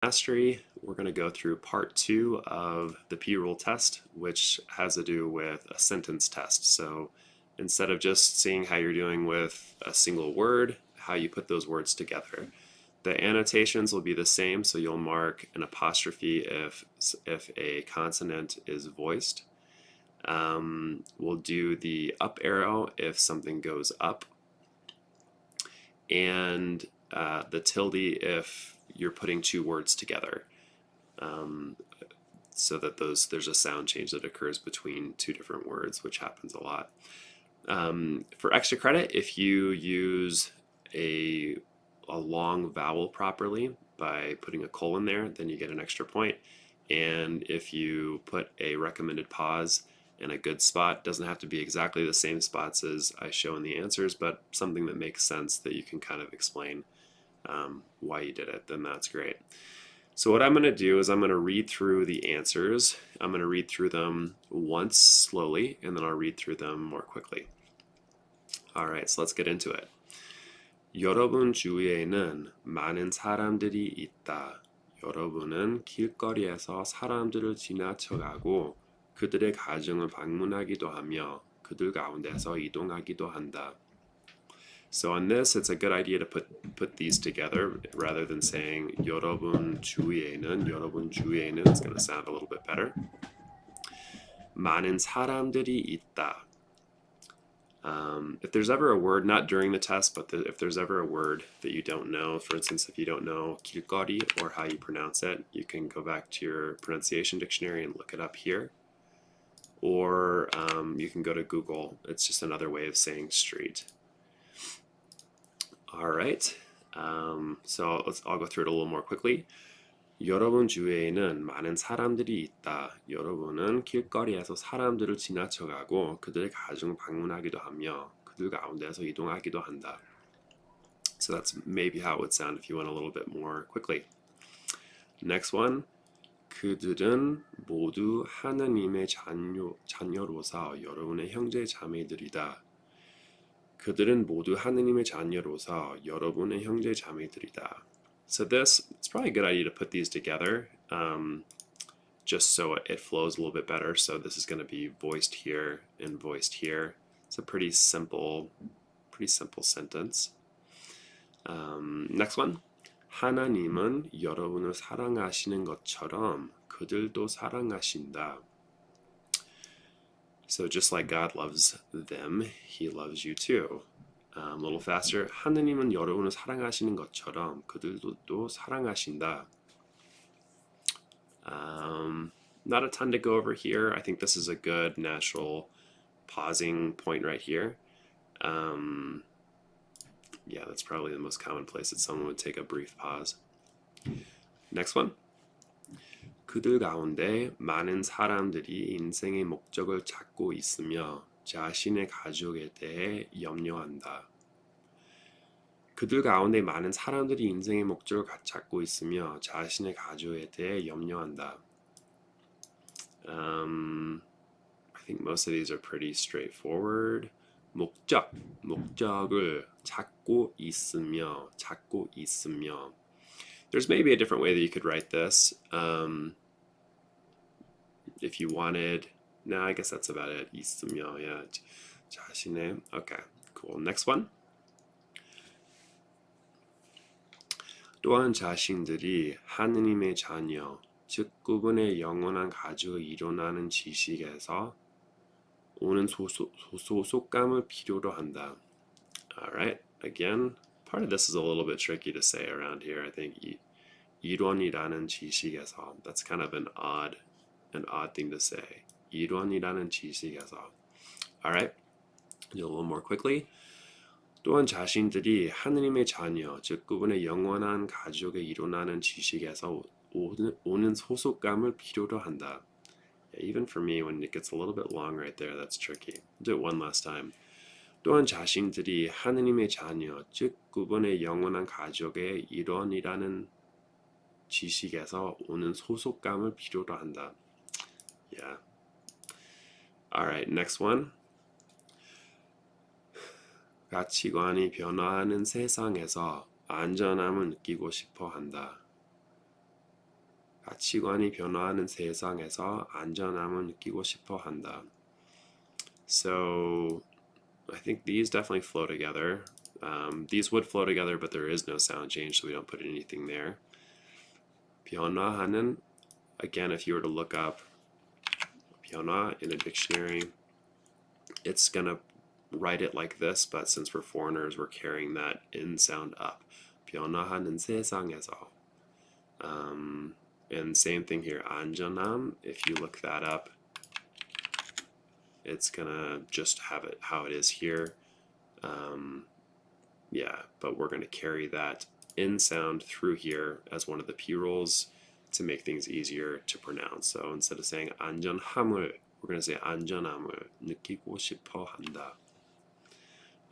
Mastery, we're going to go through part 2 of the P-rule test, which has to do with a sentence test. So instead of just seeing how you're doing with a single word, how you put those words together. The annotations will be the same, so you'll mark an apostrophe if a consonant is voiced. We'll do the up arrow if something goes up, and the tilde if you're putting two words together, so that there's a sound change that occurs between two different words, which happens a lot. For extra credit, if you use a long vowel properly by putting a colon there, then you get an extra point. And if you put a recommended pause in a good spot, doesn't have to be exactly the same spots as I show in the answers, but something that makes sense that you can kind of explain why you did it, then that's great. So what I'm going to do is I'm going to read through the answers. I'm going to read through them once slowly, and then I'll read through them more quickly. Alright, so let's get into it. 여러분 주위에는 많은 사람들이 있다. 여러분은 길거리에서 사람들을 지나쳐가고 그들의 가정을 방문하기도 하며 그들 가운데서 이동하기도 한다. So on this, it's a good idea to put these together rather than saying 여러분 주위에는. 여러분 주위에는 is going to sound a little bit better. 많은 사람들이 있다. If there's ever a word, not during the test, but if there's ever a word that you don't know, for instance, if you don't know 길거리 or how you pronounce it, you can go back to your pronunciation dictionary and look it up here. Or you can go to Google. It's just another way of saying street. Alright, so I'll go through it a little more quickly. 여러분 주위에는 많은 사람들이 있다. 여러분은 길거리에서 사람들을 지나쳐가고 그들의 가정을 방문하기도 하며 그들 가운데서 이동하기도 한다. So that's maybe how it would sound if you went a little bit more quickly. Next one. 그들은 모두 하나님의 자녀로서 여러분의 형제 자매들이다. 그들은 모두 하나님의 자녀로서 여러분의 형제 자매들이다. So this, it's probably a good idea to put these together just so it flows a little bit better. So this is going to be voiced here and voiced here. It's a pretty simple sentence. Next one. 하나님은 여러분을 사랑하시는 것처럼 그들도 사랑하신다. So just like God loves them, He loves you too. A little faster. 하나님은 여러분을 사랑하시는 것처럼 그들도 또 사랑하신다. Not a ton to go over here. I think this is a good natural pausing point right here. Yeah, that's probably the most common place that someone would take a brief pause. Next one. 그들 가운데 많은 사람들이 인생의 목적을 찾고 있으며 자신의 가족에 대해 염려한다. 그들 가운데 많은 사람들이 인생의 목적을 찾고 있으며 자신의 가족에 대해 염려한다. I think most of these are pretty straightforward. 목적을 찾고 있으며. There's maybe a different way that you could write this. If you wanted, no, I guess that's about it. 있으며, yeah. 자신의, okay, cool. Next one. 또한 자신들이 하느님의 자녀, 즉 그분의 영원한 가족을 이뤄나는 지식에서 오는 소속감을 필요로 한다. Alright, again, part of this is a little bit tricky to say around here. I think 이론이라는 지식에서, that's kind of an odd thing to say. 이론이라는 지식에서. Alright, do a little more quickly. 또한 자신들이 하느님의 자녀, 즉 그분의 영원한 가족에 일어나는 지식에서 오는 소속감을 필요로 한다. Yeah, even for me, when it gets a little bit long right there, that's tricky. Do it one last time. 또한 자신들이 하느님의 자녀, 즉 그분의 영원한 가족의 일원이라는 지식에서 오는 소속감을 필요로 한다. Yeah. Alright, next one. 가치관이 변화하는 세상에서 안전함을 느끼고 싶어 한다. 가치관이 변화하는 세상에서 안전함을 느끼고 싶어 한다. So I think these definitely flow together. These would flow together, but there is no sound change, so we don't put anything there. 변화하는, again, if you were to look up 변화 in a dictionary, it's gonna write it like this, but since we're foreigners, we're carrying that in sound up. 변화하는 세상에서. And same thing here, 안전함, if you look that up, it's gonna just have it how it is here. Yeah, but we're gonna carry that in sound through here as one of the P rolls to make things easier to pronounce. So instead of saying 안전함을, we're gonna say 안전함을 느끼고 싶어 한다.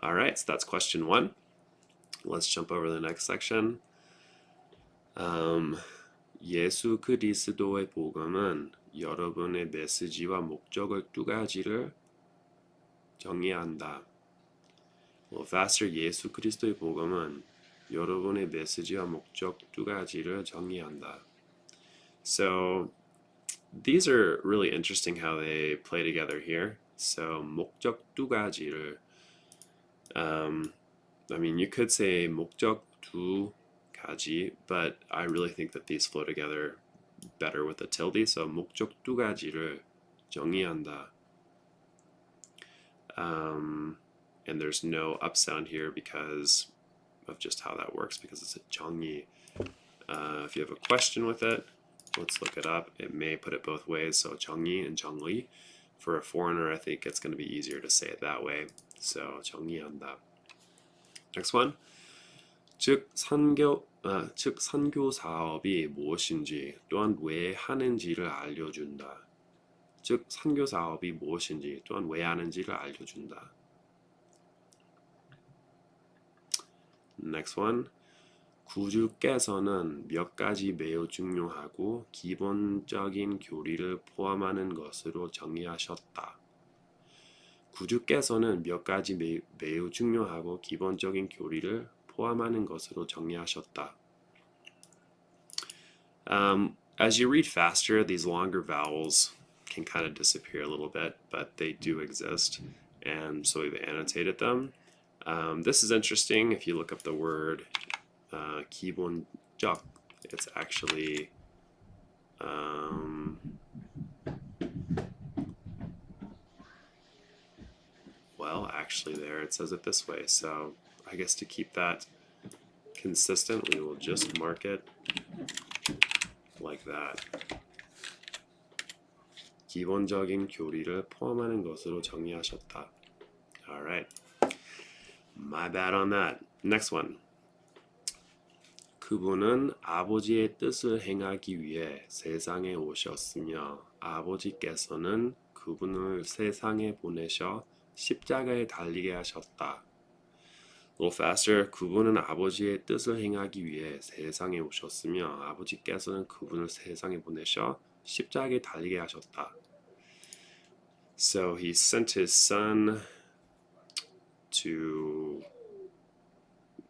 All right, so that's question 1. Let's jump over to the next section. 예수 그리스도의 복음은 여러분의 메시지와 목적을 두 가지를 정의한다. Well, faster. 예수 그리스도의 복음은 여러분의 메시지와 목적 두 가지를 정의한다. So these are really interesting how they play together here. So 목적 두 가지를, I mean, you could say 목적 두 가지, but I really think that these flow together better with a tilde. So 목적 두 가지를 정의한다. And there's no up sound here because of just how that works, because it's a 정의. If you have a question with it, let's look it up. It may put it both ways, so 정의 and 정의. For a foreigner, I think it's going to be easier to say it that way. So 정의한다. Next one. 즉 선교 사업이 무엇인지 또한 왜 하는지를 알려준다. 즉 선교 사업이 무엇인지 또한 왜 하는지를 알려준다. Next one. 구주께서는 몇 가지 매우 중요하고 기본적인 교리를 포함하는 것으로 정의하셨다. 구주께서는 몇 가지 매우 중요하고 기본적인 교리를 포함하는 것으로 정의하셨다. As you read faster, these longer vowels can kind of disappear a little bit, but they do exist, and so we've annotated them. This is interesting. If you look up the word 기본적, it's actually well, actually there it says it this way. So I guess to keep that consistent, we will just mark it like that. 기본적인 교리를 포함하는 것으로 정의하셨다. All right. My bad on that. Next one. 그분은 아버지의 뜻을 행하기 위해 세상에 오셨으며 아버지께서는 그분을 세상에 보내셔 십자가에 달리게 하셨다. A little faster. 그분은 아버지의 뜻을 행하기 위해 세상에 오셨으며 아버지께서는 그분을 세상에 보내셔 십자가에 달리게 하셨다. So he sent his son to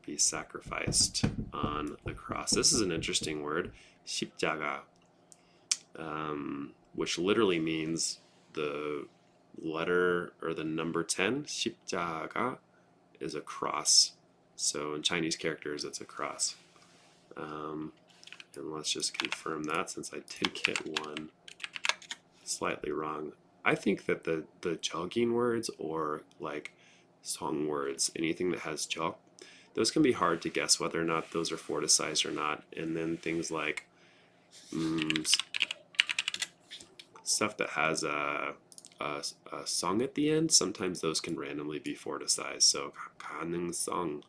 be sacrificed on the cross. This is an interesting word, 십자가, which literally means the letter or the number 10. 십자가 is a cross. So in Chinese characters, it's a cross. And let's just confirm that since I did get one slightly wrong. I think that the jogging words or like song words, anything that has jog, those can be hard to guess whether or not those are forticized or not. And then things like stuff that has a song at the end, sometimes those can randomly be forticized. So 가능성,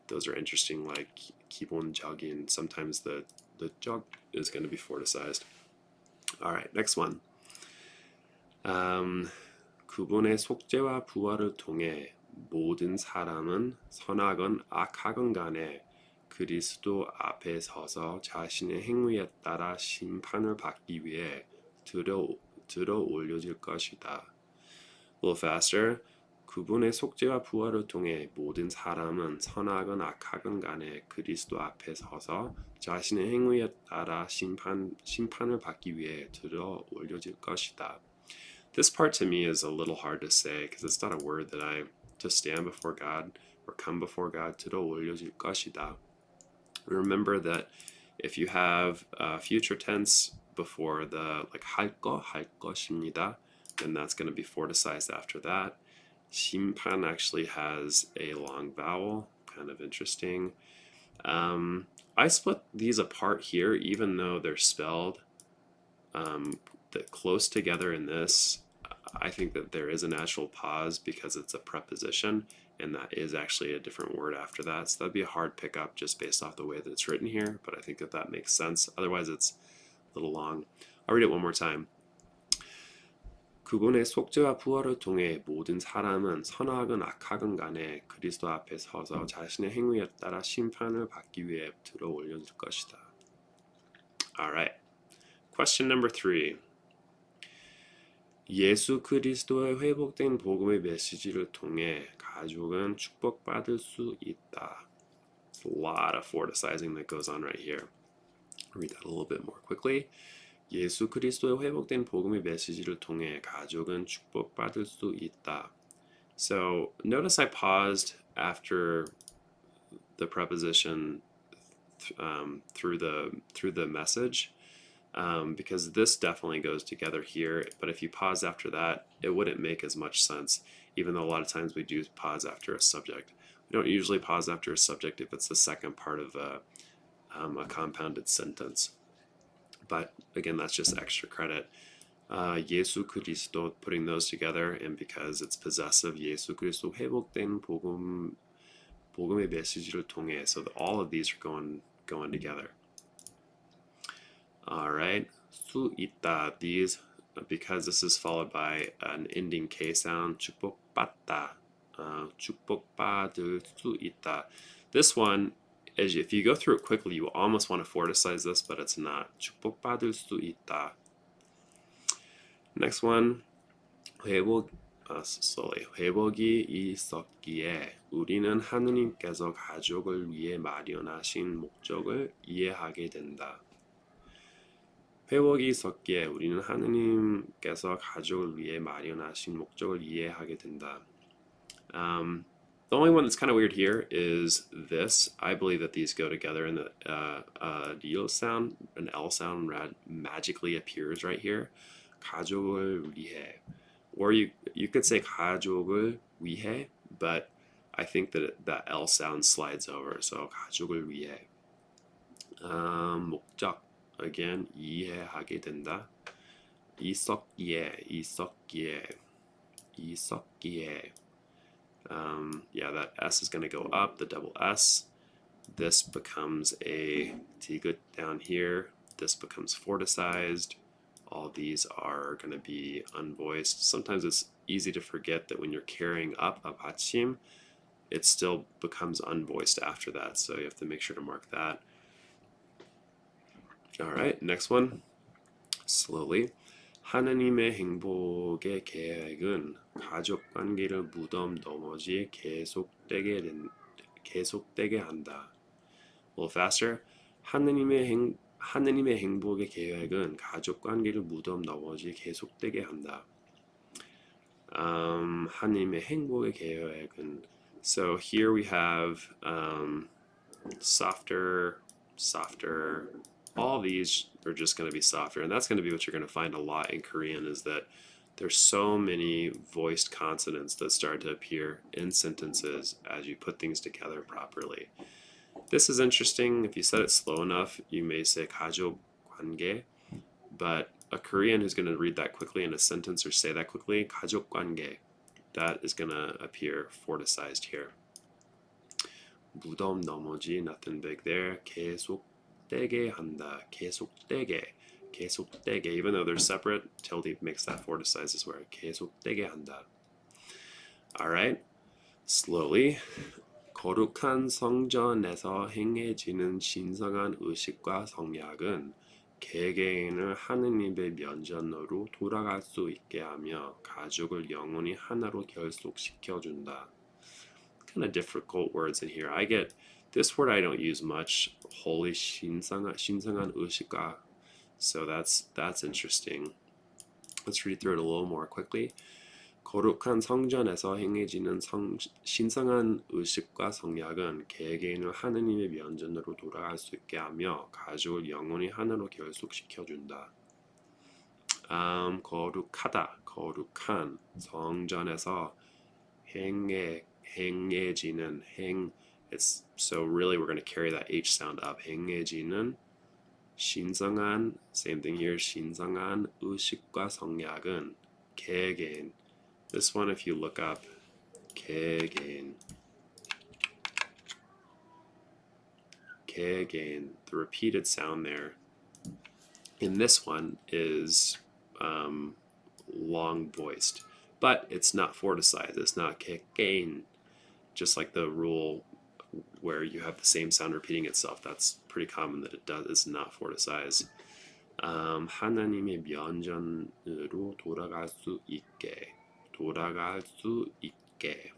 those are interesting, like 기본적인, sometimes the jog is going to be forticized. All right, next one. 그분의 속죄와 부활을 통해 모든 사람은 선하건 악하건 간에 그리스도 앞에 서서 자신의 행위에 따라 심판을 받기 위해 들어 올려질 것이다. A little faster. 그분의 속죄와 부활을 통해 모든 사람은 선하건 악하건 간에 그리스도 앞에 서서 자신의 행위에 따라 심판을 받기 위해 들어 올려질 것이다. This part to me is a little hard to say because it's not a word that to stand before God or come before God 들어 올려질 것이다. Remember that if you have future tense before the like 할 것입니다, then that's going to be forticized after that. 심판 actually has a long vowel, kind of interesting. I split these apart here, even though they're spelled close together in this. I think that there is a natural pause because it's a preposition, and that is actually a different word after that. So that'd be a hard pickup just based off the way that it's written here, but I think that that makes sense. Otherwise, it's a little long. I'll read it one more time. 그분의 속죄와 부활을 통해 모든 사람은 선하건 악하건 간에 그리스도 앞에 서서 자신의 행위에 따라 심판을 받기 위해 들어 올려질 것이다. Alright. Question number 3. 예수 그리스도의 회복된 복음의 메시지를 통해 가족은 축복받을 수 있다. There's a lot of forticizing that goes on right here. I'll read that a little bit more quickly. 예수 그리스도의 회복된 복음의 메시지를 통해 가족은 축복받을 수 있다. So notice I paused after the preposition through the message because this definitely goes together here. But if you pause after that, it wouldn't make as much sense. Even though a lot of times we do pause after a subject, we don't usually pause after a subject if it's the second part of a compounded sentence. But again, that's just extra credit. 예수 그리스도, putting those together, and because it's possessive, 예수 그리스도 회복된 복음의 메시지를 통해. So all of these are going together. All right, 수 있다. These, because this is followed by an ending K sound, 축복받다, 축복받을 수 있다. This one, if you go through it quickly, you almost want to forticize this, but it's not. 축복받을 수 있다. Next one, 회복이 있었기에 우리는 하느님께서 가족을 위해 마련하신 목적을 이해하게 된다. 회복이 있었기에 우리는 하느님께서 가족을 위해 마련하신 목적을 이해하게 된다. The only one that's kind of weird here is this. I believe that these go together, and the L sound, an L sound magically appears right here. 가족을 위해. Or you could say 가족을 위해, but I think that that L sound slides over. So 가족을 위해. 목적. Again, 이해하게 된다. 있었기에. Yeah, that S is going to go up, the double S. This becomes a digut down here. This becomes forticized. All these are going to be unvoiced. Sometimes it's easy to forget that when you're carrying up a 받침, it still becomes unvoiced after that. So you have to make sure to mark that. All right, next one. Slowly. 하느님의 행복의 계획은 가족 관계를 무덤 넘어지 계속되게 한다. A little faster. 하느님의 행복의 계획은 가족 관계를 무덤 넘어지 계속되게 한다. 하느님의 행복의 계획은. So here we have softer. All these are just going to be softer, and that's going to be what you're going to find a lot in Korean, is that there's so many voiced consonants that start to appear in sentences as you put things together properly. This is interesting. If you said it slow enough, you may say 가족 관계, but a Korean who's going to read that quickly in a sentence or say that quickly, 가족 관계, that is going to appear forticized here. 무덤 넘어지, nothing big there. 계속되게 한다. 계속되게. Even though they're separate, tilde makes that forticized as well. 계속되게 한다. Alright, slowly. 거룩한 성전에서 행해지는 신성한 의식과 성약은 개개인을 하느님의 면전으로 돌아갈 수 있게 하며 가족을 영원히 하나로 결속시켜 준다. Kind of difficult words in here. I get this word I don't use much. Holy 신성한 의식과. So that's interesting. Let's read through it a little more quickly. 거룩한 성전에서 행해지는 신성한 의식과 성약은 개개인을 하느님의 면전으로 돌아갈 수 있게 하며 가족을 영원히 하나로 결속시켜준다. 거룩하다, 거룩한 성전에서 행해지는 It's so really we're going to carry that H sound up. 행해지는 신성한, same thing here. 신성한 의식과 성약은 개개인. This one, if you look up 개개인, the repeated sound there in this one is long voiced, but it's not forticized. It's not 개개인, just like the rule where you have the same sound repeating itself. That's pretty common that it is not forticized. 하나님의 면전으로 돌아갈 수 있게.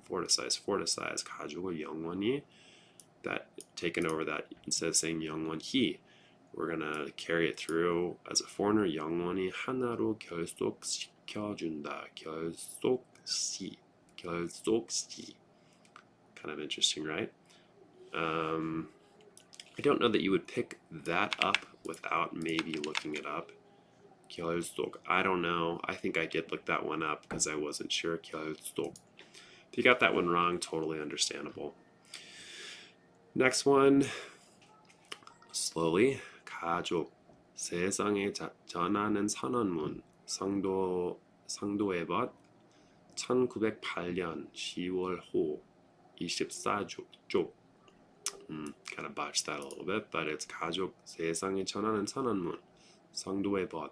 forticized 가족을 영원히, that taken over that instead of saying 영원히, we're gonna carry it through as a foreigner. 영원히 하나로 결속시켜준다. 결속시. Kind of interesting, right? I don't know that you would pick that up without maybe looking it up. 결속. I don't know. I think I did look that one up because I wasn't sure. 결속. If you got that one wrong, totally understandable. Next one. Slowly. 가족. 세상에 전하는 선언문. 성도의 벗. 1908년 10월호 24쪽. Kind of botched that a little bit, but it's 가족 세상에 전하는 선언문. 성도의 벗.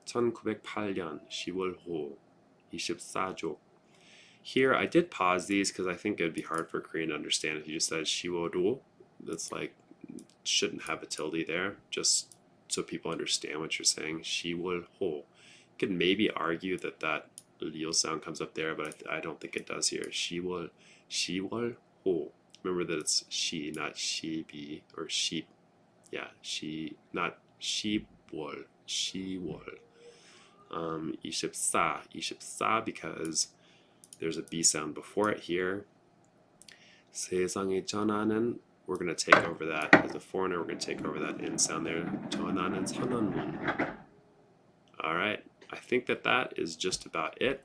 1908년 10월호 24쪽. Here, I did pause these because I think it would be hard for Korean to understand if you just said 10월호. That's like, shouldn't have a tilde there, just so people understand what you're saying. 10월호. You could maybe argue that that real sound comes up there, but I don't think it does here. 10월호. Remember that it's she, not she-be, or sheep. Yeah, she, not sheep-wol, she-wol. 24 because there's a B sound before it here. 세상에 전하는, we're going to take over that as a foreigner. We're going to take over that N sound there. 전하는 선언문. All right, I think that is just about it.